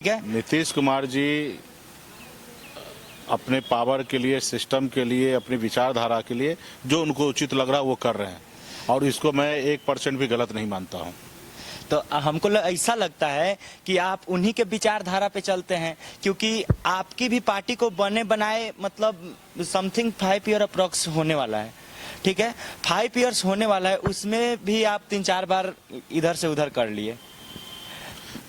क्या? नीतीश कुमार जी अपने पावर के लिए, सिस्टम के लिए, अपनी विचारधारा के लिए जो उनको उचित लग रहा है वो कर रहे हैं और इसको मैं 1% भी गलत नहीं मानता हूं। तो हमको ऐसा लगता है कि आप उन्हीं के विचारधारा पे चलते हैं, क्योंकि आपकी भी पार्टी को बने बनाए मतलब समथिंग 5 ईयर अप्रोक्स होने वाला है। ठीक है, 5 ईयर्स होने वाला है, उसमें भी आप 3-4 बार इधर से उधर कर लिए।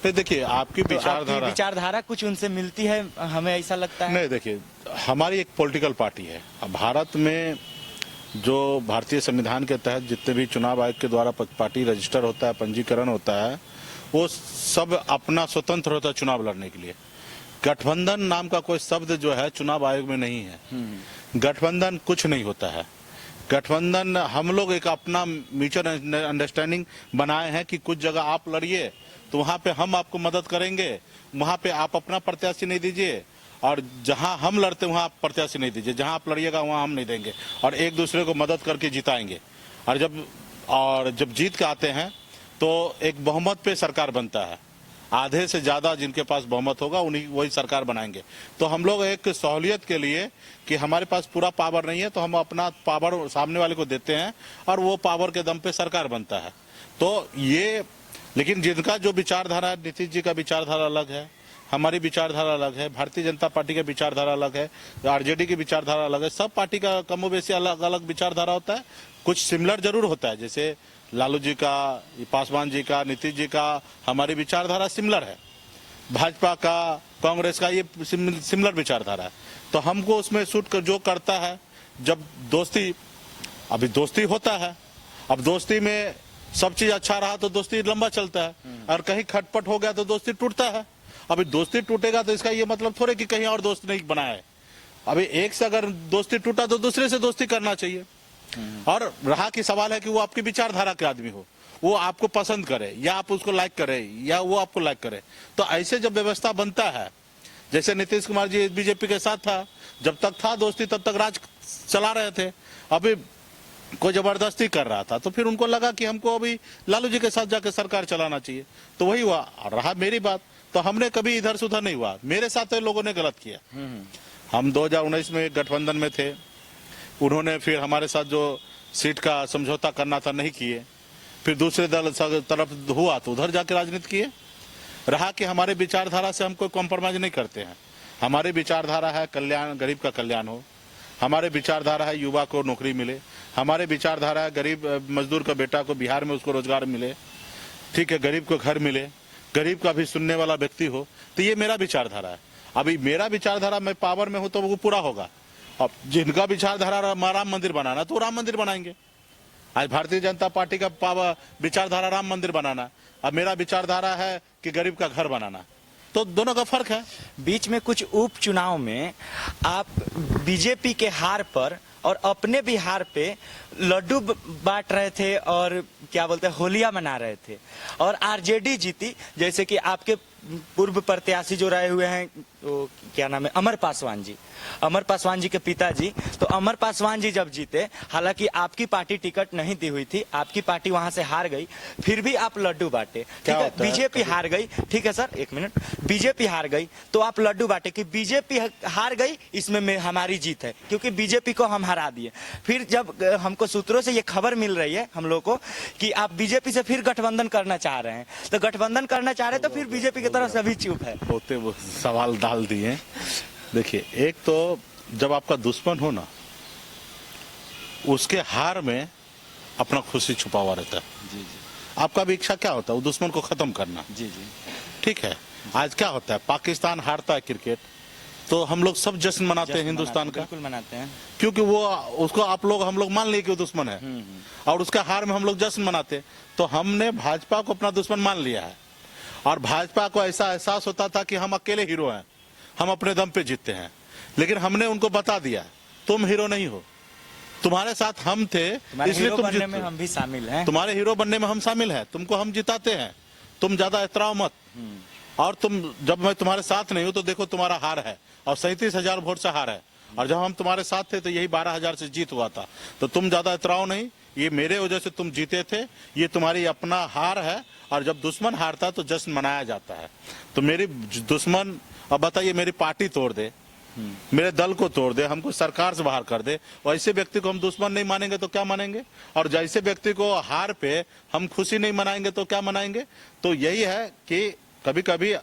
तो देखिए आपकी तो विचारधारा आपकी विचारधारा कुछ उनसे मिलती है, हमें ऐसा लगता है। नहीं, देखिए हमारी एक पॉलिटिकल पार्टी है। अब भारत में जो भारतीय संविधान के तहत जितने भी चुनाव आयोग के द्वारा पार्टी रजिस्टर होता है, पंजीकरण होता है, वो सब अपना स्वतंत्र होता है चुनाव लड़ने के लिए। गठबंधन नाम का कोई शब्द जो है चुनाव आयोग में नहीं है। गठबंधन कुछ नहीं होता है। गठबंधन हम लोग एक अपना म्यूचुअल अंडरस्टैंडिंग बनाए हैं कि कुछ जगह आप लड़िए तो वहां पे हम आपको मदद करेंगे, वहां पे आप अपना प्रत्याशी नहीं दीजिए, और जहां हम लड़ते वहां आप प्रत्याशी नहीं दीजिए, जहां आप लड़िएगा वहां हम नहीं देंगे, और एक दूसरे को मदद करके जिताएंगे। और जब जीत के आते हैं तो एक बहुमत पे सरकार बनता है। आधे से ज्यादा जिनके पास बहुमत होगा उन्हीं वही सरकार बनाएंगे। तो हम लोग एक सहूलियत के लिए कि हमारे पास पूरा पावर नहीं है तो हम अपना पावर सामने वाले को देते हैं और वो पावर के दम पे सरकार बनता है। तो ये, लेकिन जिनका जो विचारधारा, नीतीश जी का विचारधारा अलग है, हमारी विचारधारा अलग है, भारतीय जनता पार्टी का विचारधारा अलग है, आरजेडी की विचारधारा अलग है। सब पार्टी का कमोबेशी अलग अलग विचारधारा होता है। कुछ सिमिलर जरूर होता है, जैसे लालू जी का, पासवान जी का, नीतीश जी का, हमारी विचारधारा सिमिलर है। भाजपा का, कांग्रेस का ये सिमिलर विचारधारा है। तो हमको उसमें सूट कर जो करता है, जब दोस्ती, अभी दोस्ती होता है, अब दोस्ती में सब चीज अच्छा रहा तो दोस्ती लंबा चलता है, और कहीं खटपट हो गया तो दोस्ती टूटता है। अभी दोस्ती टूटेगा तो इसका ये मतलब थोड़े कि कहीं और दोस्त नहीं बनाया है। अभी एक से अगर दोस्ती टूटा तो दूसरे से दोस्ती करना चाहिए। और रहा कि सवाल है कि वो आपकी विचारधारा के आदमी हो, वो आपको पसंद करे या आप उसको लाइक करे या वो आपको लाइक करे। तो ऐसे जब व्यवस्था बनता है, जैसे नीतीश कुमार जी बीजेपी के साथ था, जब तक था दोस्ती तब तक राज चला रहे थे। अभी कोई जबरदस्ती कर रहा था तो फिर उनको लगा कि हमको अभी लालू जी के साथ जाकर सरकार चलाना चाहिए, तो वही हुआ। रहा मेरी बात, तो हमने कभी इधर से उधर नहीं हुआ। मेरे साथ लोगों ने गलत किया। हम 2019 में गठबंधन में थे, उन्होंने फिर हमारे साथ जो सीट का समझौता करना था नहीं किए, फिर दूसरे दल तरफ हुआ तो उधर जाके राजनीति किए। रहा कि हमारे विचारधारा से हम कोई कॉम्प्रोमाइज नहीं करते हैं। हमारी विचारधारा है कल्याण, गरीब का कल्याण हो। हमारे विचारधारा है युवा को नौकरी मिले। हमारे विचारधारा है गरीब मजदूर का बेटा को बिहार में उसको रोजगार मिले। ठीक है, गरीब को घर मिले, गरीब का भी सुनने वाला व्यक्ति हो। तो ये मेरा विचारधारा है। अभी मेरा विचारधारा, मैं पावर में हूं तो वो पूरा होगा। अब जिनका विचारधारा राम मंदिर बनाना तो राम मंदिर बनाएंगे। आज भारतीय जनता पार्टी का पावर विचारधारा राम मंदिर बनाना, अब मेरा विचारधारा है कि गरीब का घर बनाना। तो दोनों का फर्क है। बीच में कुछ उपचुनाव में आप बीजेपी के हार पर और अपने भी हार पे लड्डू बांट रहे थे और क्या बोलते हैं, होलियां मना रहे थे, और आरजेडी जीती। जैसे कि आपके पूर्व प्रत्याशी जो रहे हुए हैं, तो क्या नाम है, अमर पासवान जी, अमर पासवान जी के पिताजी। तो अमर पासवान जी जब जीते, हालांकि आपकी पार्टी टिकट नहीं दी हुई थी, आपकी पार्टी वहां से हार गई, फिर भी आप लड्डू बांटे। ठीक है, बीजेपी हार गई, ठीक है सर एक मिनट, बीजेपी हार गई तो आप लड्डू बांटे कि बीजेपी हार गई, इसमें हमारी जीत है क्योंकि बीजेपी को हम हरा दिए। फिर जब हमको सूत्रों से ये खबर मिल रही है हम लोग को कि आप बीजेपी से फिर गठबंधन करना चाह रहे हैं, तो गठबंधन करना चाह रहे हैं तो फिर बीजेपी की तरफ से भी चुप है। होते वो सवाल डाल दिए। देखिए, एक तो जब आपका दुश्मन हो ना, उसके हार में अपना खुशी छुपा हुआ रहता है। जी जी। आपका भी इच्छा क्या होता है, वो दुश्मन को खत्म करना। जी जी। ठीक है, आज क्या होता है, पाकिस्तान हारता है क्रिकेट तो हम लोग सब जश्न मनाते हैं हिंदुस्तान का, बिल्कुल मनाते हैं, क्योंकि वो उसको हम लोग मान लिए कि वो दुश्मन है, और उसका हार में हम लोग जश्न मनाते। तो हमने भाजपा को अपना दुश्मन मान लिया है, और भाजपा को ऐसा एहसास होता था कि हम अकेले हीरो हैं, हम अपने दम पे जीतते हैं। लेकिन हमने उनको बता दिया तुम हीरो नहीं हो, तुम्हारे साथ हम थे इसलिए तुम बनने में हम भी शामिल हैं, तुम्हारे हीरो बनने में हम शामिल हैं, तुमको हम जिताते हैं, तुम ज्यादा इतराओ मत। और तुम, जब मैं तुम्हारे साथ नहीं हूं तो देखो तुम्हारा हार है, और 37,000 वोट से हार है, और जब हम तुम्हारे साथ थे तो यही 12,000 से जीत हुआ था। तो तुम ज्यादा इतराओ नहीं, ये मेरे वजह से तुम जीते थे, ये तुम्हारी अपना हार है। और जब दुश्मन हारता है तो जश्न मनाया जाता है। तो मेरी दुश्मन, अब बताइए, मेरी पार्टी तोड़ दे, मेरे दल को तोड़ दे, हमको सरकार से बाहर कर दे, और ऐसे व्यक्ति को हम दुश्मन नहीं मानेंगे तो क्या मानेंगे? और जैसे व्यक्ति को हार पे हम खुशी नहीं मनाएंगे तो क्या मनाएंगे? तो यही है कि कभी कभी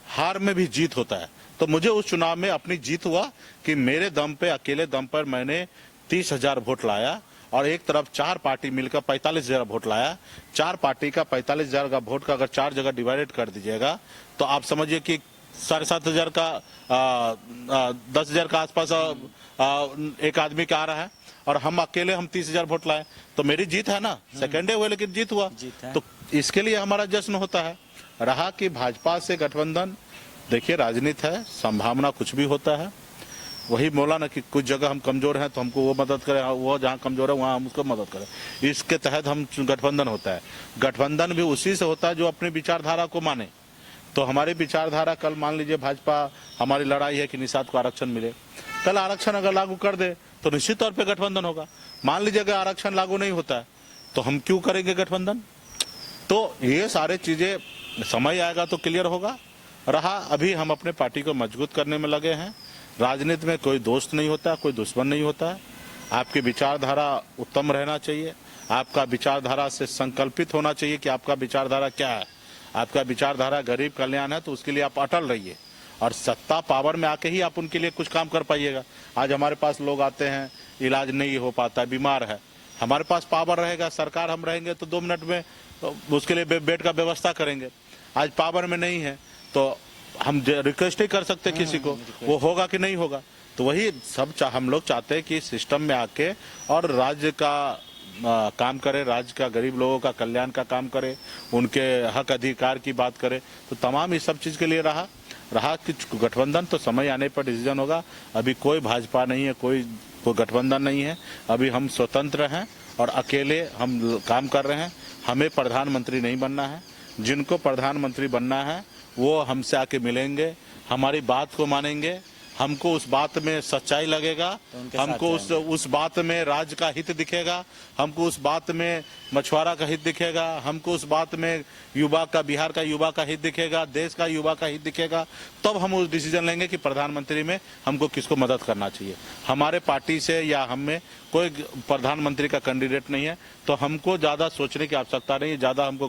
हार में भी जीत होता है। तो मुझे उस चुनाव में अपनी जीत हुआ कि मेरे दम पे, अकेले दम पर मैंने 30,000 वोट लाया, और एक तरफ 4 पार्टी मिलकर 45,000 वोट लाया। 4 पार्टी का 45,000 का वोट का अगर 4 जगह डिवाइडेड कर दीजिएगा तो आप समझिए कि 7,500 का 10,000 का आसपास एक आदमी का आ रहा है, और हम अकेले 30,000 वोट लाए, तो मेरी जीत है ना। सेकेंडे हुए लेकिन जीत हुआ। तो इसके लिए हमारा जश्न होता है। रहा कि भाजपा से गठबंधन, देखिए राजनीति है, संभावना कुछ भी होता है। वही बोला ना कि कुछ जगह हम कमजोर हैं तो हमको वो मदद करें, वो जहाँ कमजोर है वहाँ हम उसको मदद करें। इसके तहत हम गठबंधन होता है। गठबंधन भी उसी से होता है जो अपनी विचारधारा को माने। तो हमारी विचारधारा, कल मान लीजिए भाजपा, हमारी लड़ाई है कि निषाद को आरक्षण मिले। कल आरक्षण अगर लागू कर दे तो निश्चित तौर पे गठबंधन होगा। मान लीजिए अगर आरक्षण लागू नहीं होता है तो हम क्यों करेंगे गठबंधन? तो ये सारे चीजें समय आएगा तो क्लियर होगा। रहा, अभी हम अपने पार्टी को मजबूत करने में लगे हैं। राजनीति में कोई दोस्त नहीं होता, कोई दुश्मन नहीं होता है। आपकी विचारधारा उत्तम रहना चाहिए, आपका विचारधारा से संकल्पित होना चाहिए कि आपका विचारधारा क्या है। आपका विचारधारा गरीब कल्याण है तो उसके लिए आप अटल रहिए, और सत्ता पावर में आके ही आप उनके लिए कुछ काम कर पाइएगा। आज हमारे पास लोग आते हैं, इलाज नहीं हो पाता, बीमार है, हमारे पास पावर रहेगा, सरकार हम रहेंगे तो 2 मिनट में उसके लिए बेड का व्यवस्था करेंगे। आज पावर में नहीं है तो हम रिक्वेस्ट ही कर सकते किसी को, वो होगा कि नहीं होगा। तो वही सब हम लोग चाहते हैं कि सिस्टम में आके और राज्य का काम करे, राज्य का गरीब लोगों का कल्याण का काम करे, उनके हक अधिकार की बात करे। तो तमाम इस सब चीज के लिए रहा कि गठबंधन तो समय आने पर डिसीजन होगा। अभी कोई भाजपा नहीं है, कोई गठबंधन नहीं है। अभी हम स्वतंत्र हैं और अकेले हम काम कर रहे हैं। हमें प्रधानमंत्री नहीं बनना है। जिनको प्रधानमंत्री बनना है वो हमसे आके मिलेंगे, हमारी बात को मानेंगे, हमको उस बात में सच्चाई लगेगा, हमको उस बात में राज्य का हित दिखेगा, हमको उस बात में मछुआरा का हित दिखेगा, हमको उस बात में युवा का, बिहार का युवा का हित दिखेगा, देश का युवा का हित दिखेगा। तब हम उस डिसीजन लेंगे कि प्रधानमंत्री में हमको किसको मदद करना चाहिए। हमारे पार्टी से या हम में कोई प्रधानमंत्री का कैंडिडेट नहीं है, तो हमको ज्यादा सोचने की आवश्यकता नहीं है, ज्यादा हमको